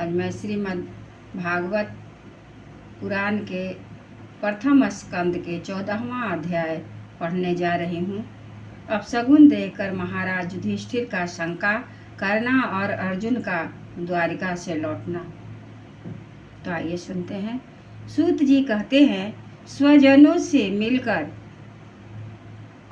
आज मैं श्रीमद् भागवत पुराण के प्रथम स्कंद के 14वां अध्याय पढ़ने जा रही हूँ। अपशगुन देखकर महाराज युधिष्ठिर का शंका करना और अर्जुन का द्वारिका से लौटना। तो आइए सुनते हैं। सूत जी कहते हैं, स्वजनों से मिलकर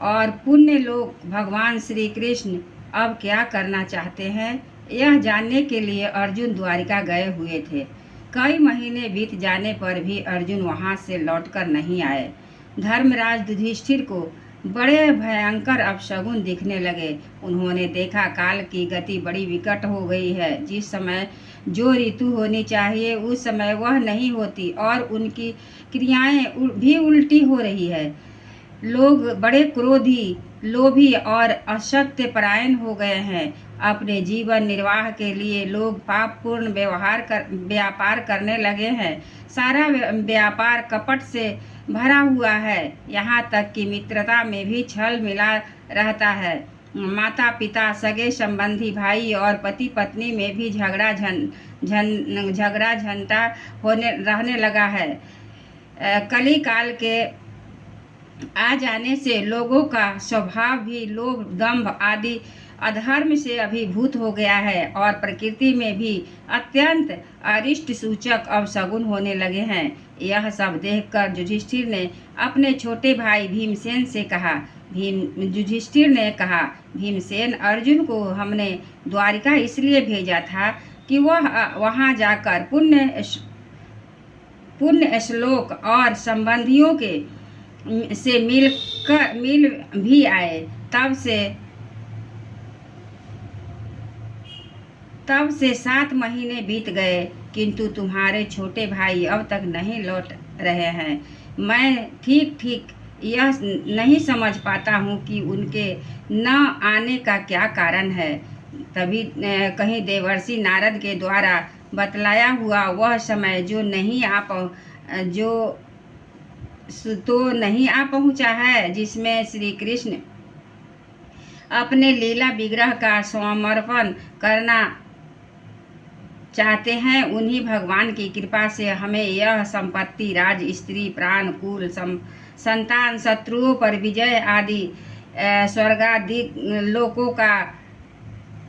और पुण्य लोक भगवान श्री कृष्ण अब क्या करना चाहते हैं, यह जानने के लिए अर्जुन द्वारिका गए हुए थे। कई महीने बीत जाने पर भी अर्जुन वहां से लौटकर नहीं आए। धर्मराज युधिष्ठिर को बड़े भयंकर अपशगुन दिखने लगे। उन्होंने देखा काल की गति बड़ी विकट हो गई है। जिस समय जो ऋतु होनी चाहिए उस समय वह नहीं होती और उनकी क्रियाएं भी उल्टी हो रही है। लोग बड़े क्रोधी, लोभी और असत्यपरायण हो गए हैं। अपने जीवन निर्वाह के लिए लोग पापपूर्ण व्यापार करने लगे हैं। सारा व्यापार कपट से भरा हुआ है। यहाँ तक कि मित्रता में भी छल मिला रहता है। माता पिता, सगे संबंधी, भाई और पति पत्नी में भी झगड़ा झंटा रहने लगा है। कली काल के आ जाने से लोगों का स्वभाव भी लोभ, दंभ आदि अधर्म से अभिभूत हो गया है और प्रकृति में भी अत्यंत अरिष्ट सूचक अपशगुन होने लगे हैं। यह सब देखकर युधिष्ठिर ने अपने छोटे भाई भीमसेन से कहा। युधिष्ठिर ने कहा, भीमसेन, अर्जुन को हमने द्वारिका इसलिए भेजा था कि वह वहां जाकर पुण्य श्लोक और संबंधियों के से मिल भी आए। तब से 7 महीने बीत गए, किंतु तुम्हारे छोटे भाई अब तक नहीं लौट रहे हैं। मैं ठीक यह नहीं समझ पाता हूँ कि उनके न आने का क्या कारण है। तभी कहीं देवर्षि नारद के द्वारा बतलाया हुआ वह समय जो नहीं आ पहुँचा है, जिसमें श्री कृष्ण अपने लीला विग्रह का समर्पण करना चाहते हैं, उन्हीं भगवान की कृपा से हमें यह संपत्ति, राज, स्त्री, प्राण, कुल, संतान, शत्रुओं पर विजय आदि स्वर्गादि लोकों का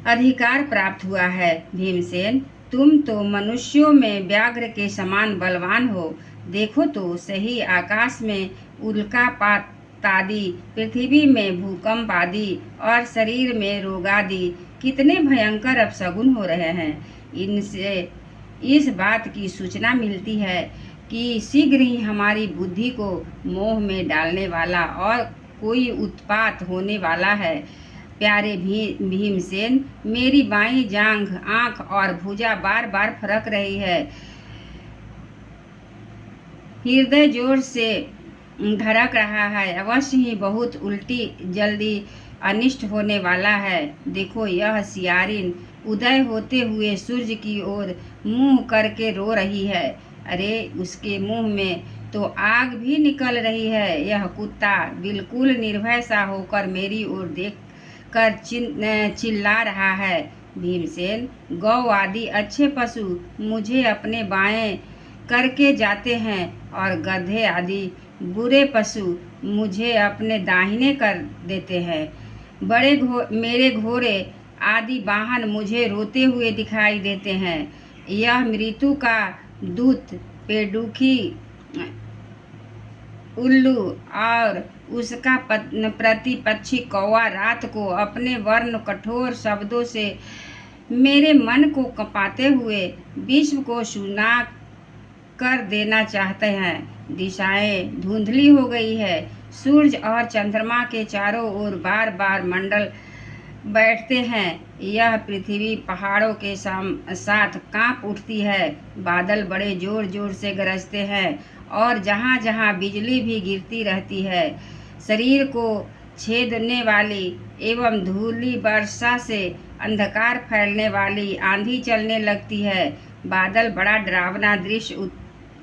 अधिकार प्राप्त हुआ है। भीमसेन, तुम तो मनुष्यों में व्याघ्र के समान बलवान हो। देखो तो सही, आकाश में उल्कापात आदि, पृथ्वी में भूकंप आदि और शरीर में रोग आदि कितने भयंकर अपशगुन हो रहे हैं। इनसे इस बात की सूचना मिलती है कि शीघ्र ही हमारी बुद्धि को मोह में डालने वाला और कोई उत्पात होने वाला है। प्यारे भीमसेन, मेरी बाईं जांघ, आंख और भुजा बार बार फरक रही है। हृदय जोर से धड़क रहा है। अवश्य ही बहुत उल्टी जल्दी अनिष्ट होने वाला है। देखो, यह सियारिन उदय होते हुए सूर्य की ओर मुंह करके रो रही है। अरे, उसके मुंह में तो आग भी निकल रही है। यह कुत्ता बिल्कुल निर्भय सा होकर मेरी ओर देख कर चिल्ला रहा है। भीमसेन, गौ आदि अच्छे पशु मुझे अपने बाएं करके जाते हैं और गधे आदि बुरे पशु मुझे अपने दाहिने कर देते हैं। मेरे घोड़े आदि वाहन मुझे रोते हुए दिखाई देते हैं। यह मृत्यु का दूत पेड़ुखी, उल्लू और उसका प्रतिपक्षी कौवा रात को अपने वर्ण कठोर शब्दों से मेरे मन को कँपाते हुए विश्व को सुना कर देना चाहते हैं। दिशाएं धुंधली हो गई है। सूर्य और चंद्रमा के चारों ओर बार बार मंडल बैठते हैं। यह पृथ्वी पहाड़ों के साथ कांप उठती है। बादल बड़े जोर जोर से गरजते हैं और जहाँ जहाँ बिजली भी गिरती रहती है। शरीर को छेदने वाली एवं धूली वर्षा से अंधकार फैलने वाली आंधी चलने लगती है। बादल बड़ा डरावना दृश्य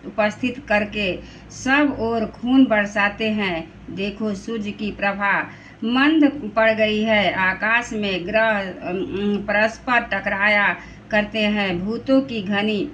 उपस्थित करके सब ओर खून बरसाते हैं। देखो, सूर्य की प्रभा मंद पड़ गई है। आकाश में ग्रह परस्पर टकराया करते हैं। भूतों की घनी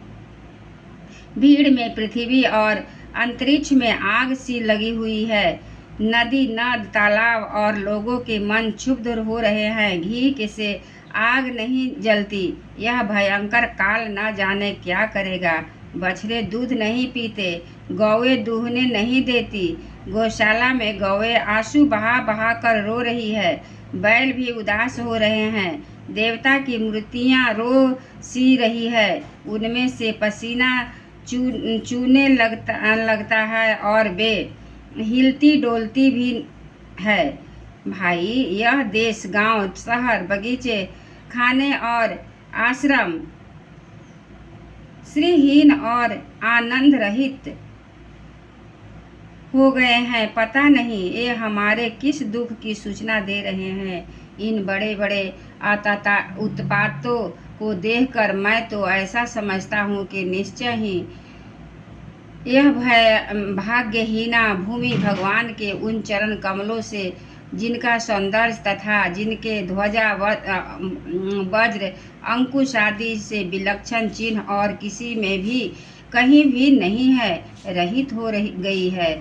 भीड़ में पृथ्वी और अंतरिक्ष में आग सी लगी हुई है। नदी, नद, तालाब और लोगों के मन क्षुब्ध हो रहे हैं। घी से आग नहीं जलती। यह भयंकर काल न जाने क्या करेगा। बछड़े दूध नहीं पीते, गौएं दूहने नहीं देती। गौशाला में गौएं आंसू बहा बहा कर रो रही है। बैल भी उदास हो रहे हैं। देवता की मूर्तियां रो सी रही है। उनमें से पसीना चूने लगता है और वे हिलती डोलती भी है। भाई, यह देश, गांव, शहर, बगीचे, खाने और आश्रम श्रीहीन और आनंद रहित हो गए हैं। पता नहीं ये हमारे किस दुख की सूचना दे रहे हैं। इन बड़े बड़े उत्पातों को देखकर मैं तो ऐसा समझता हूँ कि निश्चय ही यह भाग्यहीना भूमि भगवान के उन चरण कमलों से, जिनका सौंदर्य तथा जिनके ध्वजा वज्र अंकुश आदि से विलक्षण चिन्ह और किसी में भी कहीं भी नहीं है, रहित हो गई है।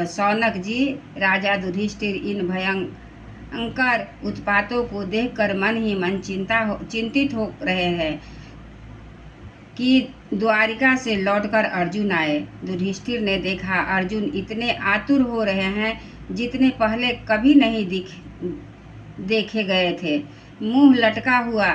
शौनक जी, राजा युधिष्ठिर इन भयंकर उत्पातों को देखकर मन ही मन चिंतित हो रहे हैं कि द्वारिका से लौटकर अर्जुन आए। युधिष्ठिर ने देखा अर्जुन इतने आतुर हो रहे हैं जितने पहले कभी नहीं देखे गए थे। मुंह लटका हुआ,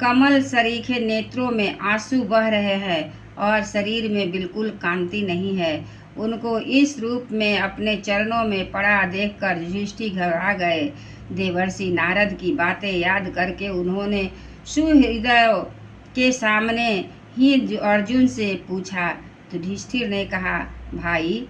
कमल सरीखे नेत्रों में आंसू बह रहे हैं और शरीर में बिल्कुल कांति नहीं है। उनको इस रूप में अपने चरणों में पड़ा देखकर युधिष्ठिर घबरा गए। देवर्षि नारद की बातें याद करके उन्होंने सुहृदयों के सामने ही अर्जुन से पूछा। युधिष्ठिर ने कहा, भाई,